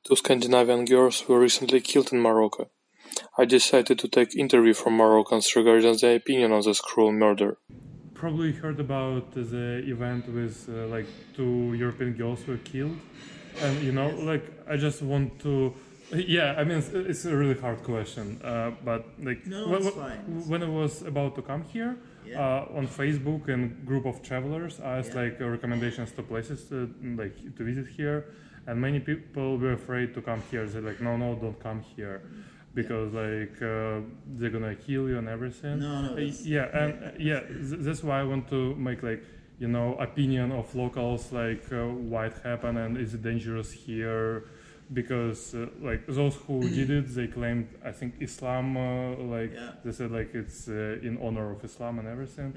Two Scandinavian girls were recently killed in Morocco. I decided to take interview from Moroccans regarding their opinion on this cruel murder. Probably heard about the event with like two European girls were killed, and Yes. like I just want to, yeah. I mean, it's a really hard question, but like No, it's fine. when I was about to come here, Yeah. on Facebook and group of travelers, I asked Yeah. like recommendations to places to visit here, and many people were afraid to come here. They're like, no, don't come here, because like they're gonna kill you and everything. No, Yeah, and that's why I want to make like opinion of locals, like why it happened and is it dangerous here, because like those who did it, they claimed I think Islam, they said like it's in honor of Islam and everything.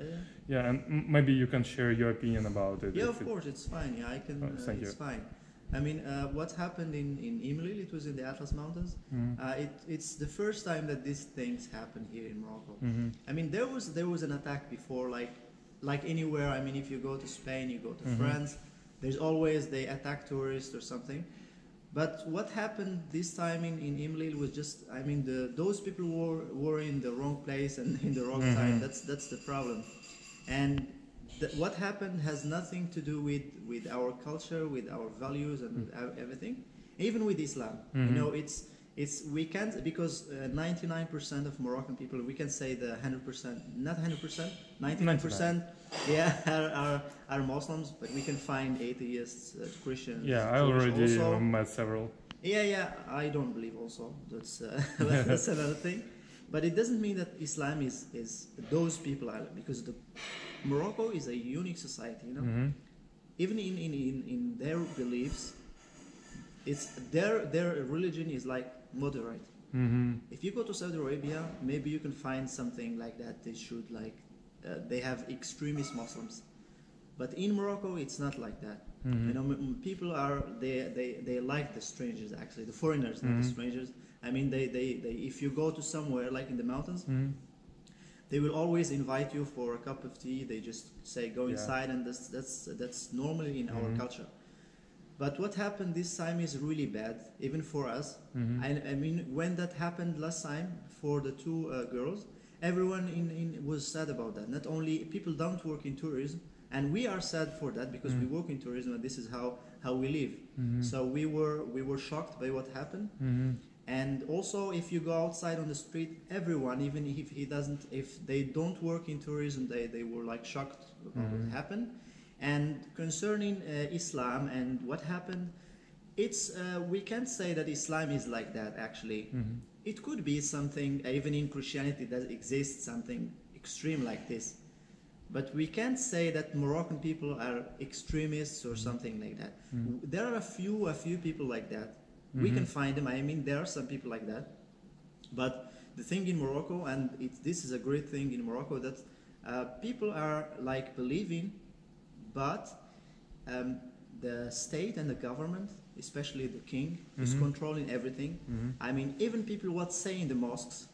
Yeah, and maybe you can share your opinion about it. Yeah, of course, it's fine. Yeah, I can. Thank you. It's fine. I mean, what happened in Imlil, it was in the Atlas Mountains. It's the first time that these things happen here in Morocco. I mean, there was an attack before, like anywhere. I mean, if you go to Spain, you go to France, there's always they attack tourists or something. But what happened this time in Imlil was just, I mean, those people were in the wrong place and in the wrong time. That's the problem. And what happened has nothing to do with our culture, with our values, and everything. Even with Islam, we can't, because 99% of Moroccan people, we can say the 100%, not 100%, 99%, are Muslims, but we can find atheists, Christians. Yeah, I Jewish already also. met several. Yeah, I don't believe also. That's that's another thing. But it doesn't mean that Islam is those people are, because Morocco is a unique society, Even in their beliefs, it's their religion is like moderate. If you go to Saudi Arabia, maybe you can find something like that. They should they have extremist Muslims, but in Morocco, it's not like that. People are they like the strangers, actually, the foreigners, not the strangers. I mean, they if you go to somewhere like in the mountains, they will always invite you for a cup of tea. They just say go inside, and that's normally in our culture. But what happened this time is really bad, even for us. I mean, when that happened last time for the two girls, everyone was sad about that. Not only people don't work in tourism, and we are sad for that because we work in tourism and this is how we live. So we were shocked by what happened. And also, if you go outside on the street, everyone, even if they don't work in tourism, they were like shocked about what happened. And concerning Islam and what happened, it's we can't say that Islam is like that. Actually, it could be something. Even in Christianity, that exists something extreme like this. But we can't say that Moroccan people are extremists or something like that. There are a few people like that. We can find them. I mean, there are some people like that. But the thing in Morocco, and this is a great thing in Morocco, that people are like believing, but the state and the government, especially the king, is controlling everything. I mean, even people what say in the mosques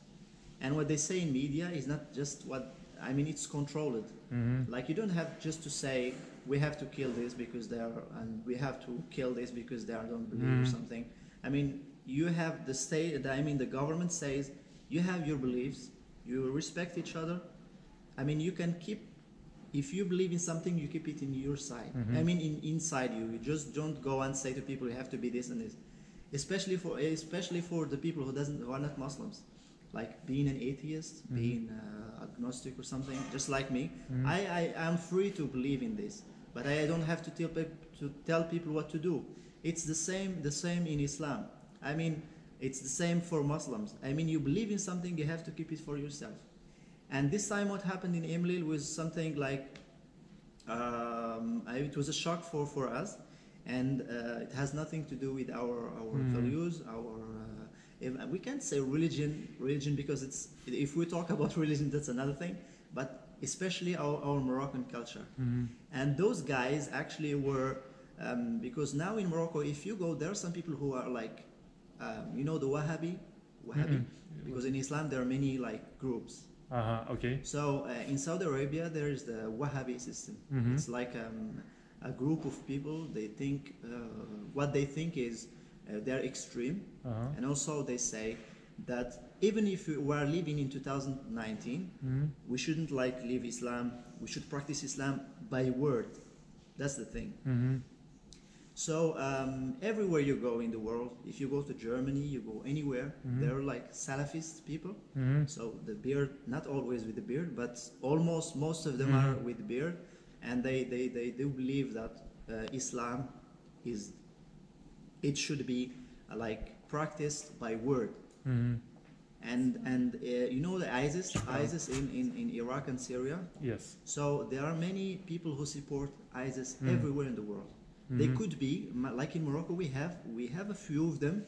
and what they say in media is not just what, I mean, it's controlled. Like, you don't have just to say, we have to kill this because they are, and we have to kill this because they don't believe or something. I mean, you have the state, I mean, the government says, you have your beliefs, you respect each other. I mean, you can keep, if you believe in something, you keep it in your side. I mean, inside you. You just don't go and say to people, you have to be this and this. Especially for the people who are not Muslims. Like being an atheist, being agnostic or something, just like me. I am free to believe in this, but I don't have to tell people what to do. It's the same in Islam. I mean, it's the same for Muslims. I mean, you believe in something, you have to keep it for yourself. And this time what happened in Imlil was something like, it was a shock for us. And it has nothing to do with our values, we can't say religion because if we talk about religion, that's another thing, but especially our Moroccan culture. And those guys actually were, because now in Morocco, if you go, there are some people who are like, the Wahhabi, because in Islam there are many like groups. Okay. So in Saudi Arabia there is the Wahhabi system. It's like a group of people. They think what they think is they're extreme, and also they say that even if we are living in 2019, we shouldn't like live Islam. We should practice Islam by word. That's the thing. So everywhere you go in the world, if you go to Germany, you go anywhere, they're like Salafist people. So the beard, not always with the beard, but almost most of them are with beard, and they do believe that Islam is, it should be like practiced by word. And you know the ISIS in Iraq and Syria. Yes. So there are many people who support ISIS everywhere in the world. They could be like in Morocco. We have a few of them,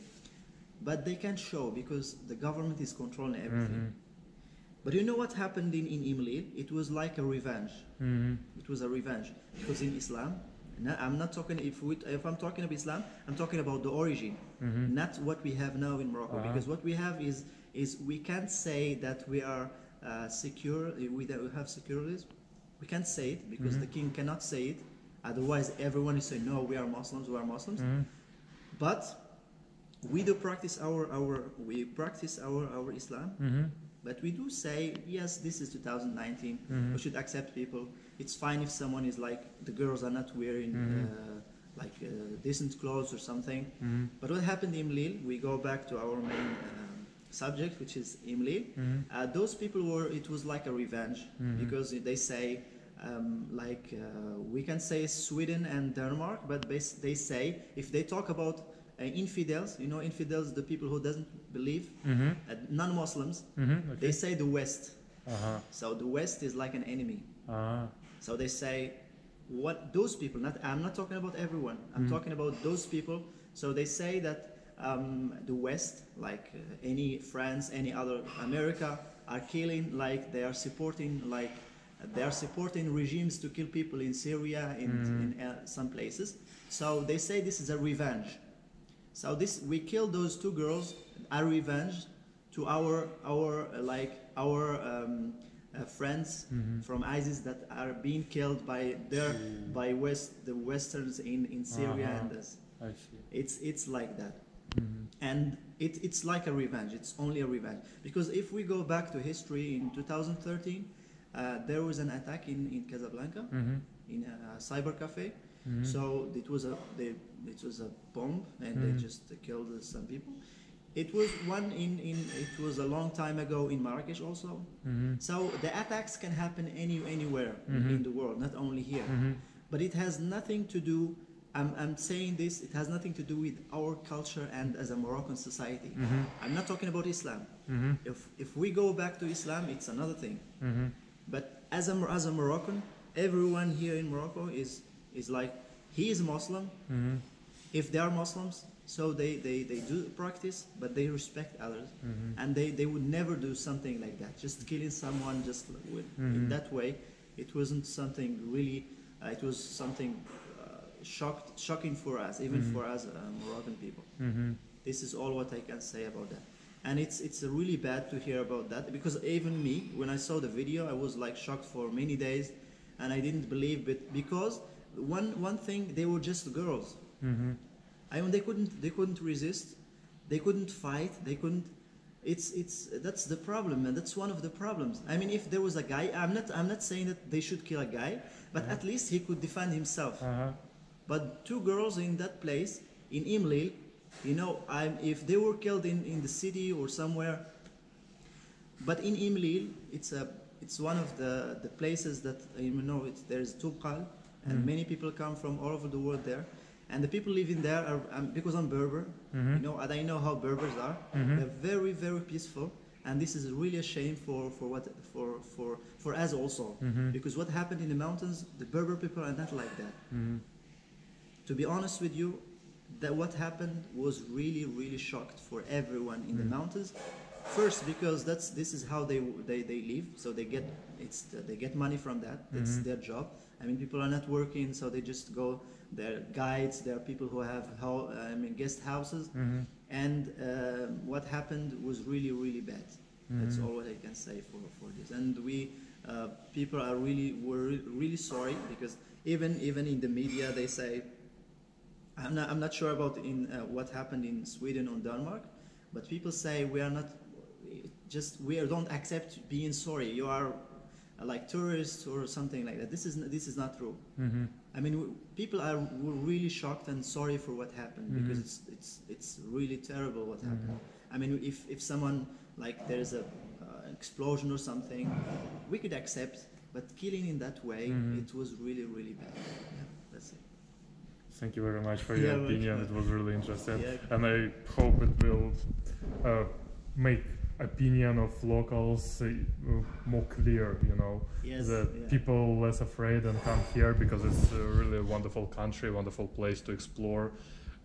but they can't show because the government is controlling everything. But you know what happened in Imlil? It was like a revenge. It was a revenge because in Islam, I'm not talking if I'm talking about Islam, I'm talking about the origin, not what we have now in Morocco. Because what we have is we can't say that we are secure. We have securities. We can't say it because the king cannot say it. Otherwise, everyone is saying, no, we are Muslims, we are Muslims. But we do practice our Islam. But we do say, yes, this is 2019. We should accept people. It's fine if someone is like, the girls are not wearing decent clothes or something. But what happened in Imlil, we go back to our main subject, which is Imlil. Those people it was like a revenge because they say, we can say Sweden and Denmark, but they say if they talk about infidels, you know, infidels, the people who doesn't believe, non-Muslims, they say the West. So the West is like an enemy. So they say what those people. I'm not talking about everyone. I'm talking about those people. So they say that the West, like any France, any other America, are killing, like they are supporting, like. They are supporting regimes to kill people in Syria, in some places. So they say this is a revenge. So we killed those two girls, a revenge to our friends from ISIS that are being killed by the Westerns in Syria and this. I see. It's like that, and it's like a revenge. It's only a revenge because if we go back to history in 2013. There was an attack in Casablanca, in a cyber cafe. So it was a bomb, and they just killed some people. It was it was a long time ago in Marrakesh also. So the attacks can happen anywhere in the world, not only here. But it has nothing to do. I'm saying this. It has nothing to do with our culture and as a Moroccan society. I'm not talking about Islam. If we go back to Islam, it's another thing. But as a Moroccan, everyone here in Morocco is like, he is Muslim. If they are Muslims, so they do practice, but they respect others, and they would never do something like that, just killing someone just in that way. It wasn't something really. It was something shocking for us, even for us Moroccan people. This is all what I can say about that. And it's really bad to hear about that, because even me, when I saw the video, I was like shocked for many days, and I didn't believe it, because one thing, they were just girls. I mean, they couldn't resist, they couldn't fight, they couldn't. That's the problem, and that's one of the problems. I mean, if there was a guy, I'm not saying that they should kill a guy, but at least he could defend himself. But two girls in that place in Imlil. You know, if they were killed in the city or somewhere, but in Imlil, it's one of the places that, you know, there's Tubqal, and many people come from all over the world there, and the people living there are, because I'm Berber, you know, and I know how Berbers are. They're very, very peaceful, and this is really a shame for us also, because what happened in the mountains, the Berber people are not like that. To be honest with you, that what happened was really, really shocked for everyone in the mountains. First, because this is how they live, so they get money from that. That's their job. I mean, people are not working, so they just go. They're guides. There are people who have guest houses, and what happened was really, really bad. That's all what I can say for this. And people were really sorry, because even in the media they say, I'm not sure about what happened in Sweden or Denmark, but people say we are not we don't accept being sorry. You are like tourists or something like that. This is not true. Mm-hmm. I mean, people were really shocked and sorry for what happened, Mm-hmm. because it's really terrible what happened. I mean, if someone, like, there's a explosion or something, we could accept, but killing in that way, it was really, really bad. Yeah, that's it. Thank you very much for your Yeah, opinion. welcome. It was really interesting, Yeah. and I hope it will make opinion of locals more clear. You know, Yes, that yeah. people less afraid and come here because it's really a wonderful country, wonderful place to explore.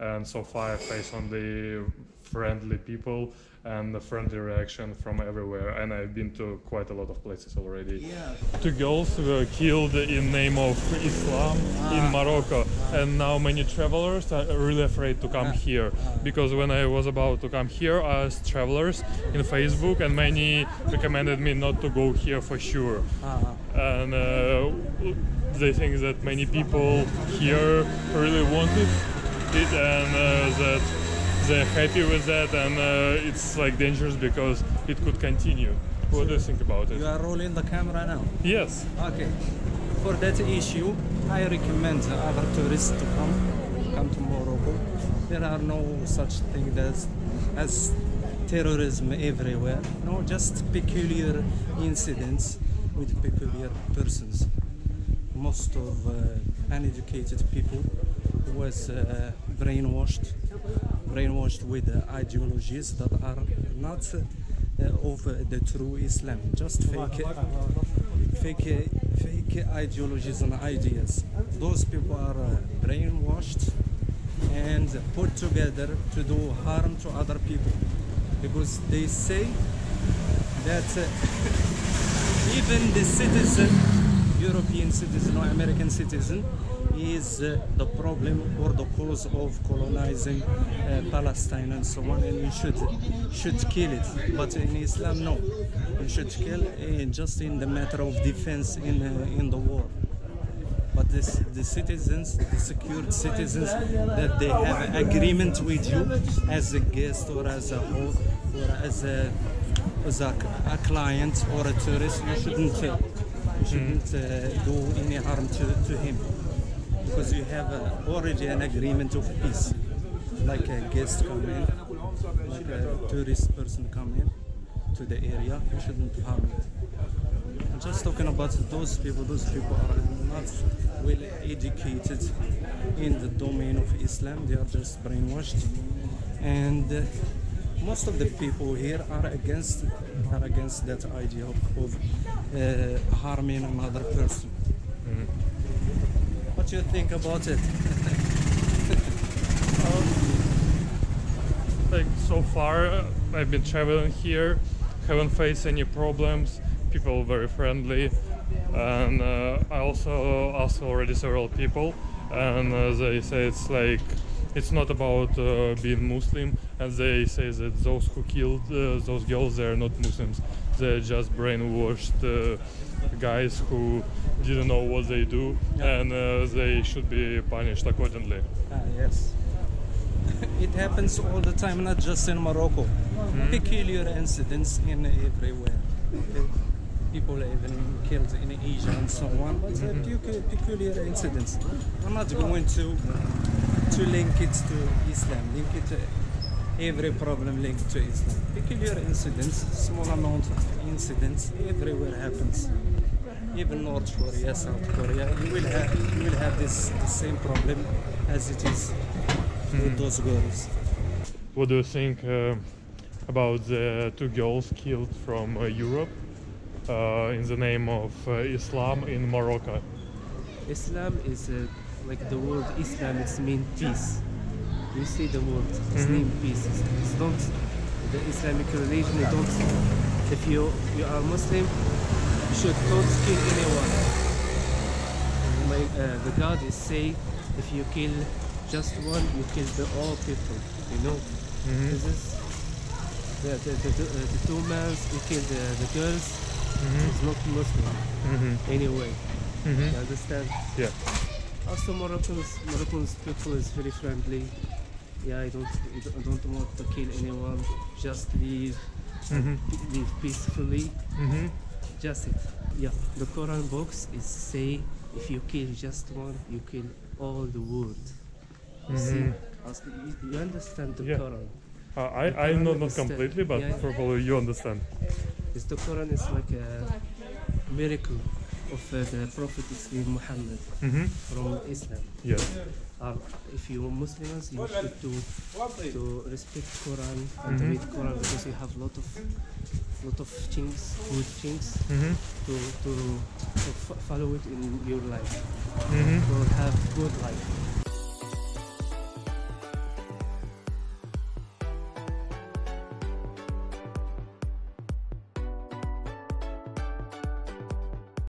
And so far, I face only friendly people and a friendly reaction from everywhere. And I've been to quite a lot of places already. Yeah. 2 girls were killed in name of Islam in Morocco, and now many travelers are really afraid to come here, because when I was about to come here, I asked travelers in Facebook, and many recommended me not to go here for sure. And they think that many people here really wanted it, and that they're happy with that, and it's like dangerous because it could continue. What do you think about it? You are rolling the camera now. Yes. Okay. For that issue, I recommend other tourists to come to Morocco. There are no such thing as terrorism everywhere. No, just peculiar incidents with peculiar persons. Most of uneducated people was brainwashed with ideologies that are not of the true Islam, just fake ideologies and ideas. Those people are brainwashed and put together to do harm to other people, because they say that even the citizen, European citizen or American citizen, is the problem or the cause of colonizing Palestine and so on, and you should kill it. But in Islam, no, you should kill just in the matter of defense in the war. But the citizens, the secured citizens, that they have an agreement with you as a guest or as a host or as a client or a tourist, you shouldn't do any harm to him, because you have already an agreement of peace. Like a guest come in, like a tourist person come in to the area, you shouldn't harm it. I'm just talking about those people are not well educated in the domain of Islam. They are just brainwashed, and most of the people here are against that idea of harming another person. What do you think about it? Like, so far, I've been traveling here, haven't faced any problems. People very friendly, and I also asked already several people, and they say it's not about being Muslim, and they say that those who killed those girls, they are not Muslims. They're just brainwashed guys who didn't know what they do, and they should be punished accordingly. Yes. It happens all the time, not just in Morocco. Peculiar incidents in everywhere. Okay? People even killed in Asia and so on, but peculiar incidents. I'm not going to link it to Islam, link it to every problem linked to Islam. Peculiar incidents, small amount of incidents, everywhere happens. Even North Korea, South Korea, you will have the same problem as it is with those girls. What do you think about the 2 girls killed from Europe in the name of Islam in Morocco? Islam is like the word Islam, it's mean peace. You see the word, it's mean peace. It's not the Islamic religion. You don't. If you are Muslim, you should not kill anyone. The God is say, if you kill just one, you kill all people. You know, this is the 2 men you kill the girls. It's not Muslim anyway. You understand? Yeah. Also, Moroccans people is very friendly. Yeah, I don't want to kill anyone. Just live peacefully. Just it. Yeah, the Quran books is say if you kill just one, you kill all the world. You see, you understand the Yeah. Quran. I know not is the- completely, but yeah. probably you understand. The Quran is like a miracle of the Prophet Muhammad from Islam. Yes. If you Muslims, you should to respect Quran and read Quran because you have lot of things, good things to follow it in your life, to have good life.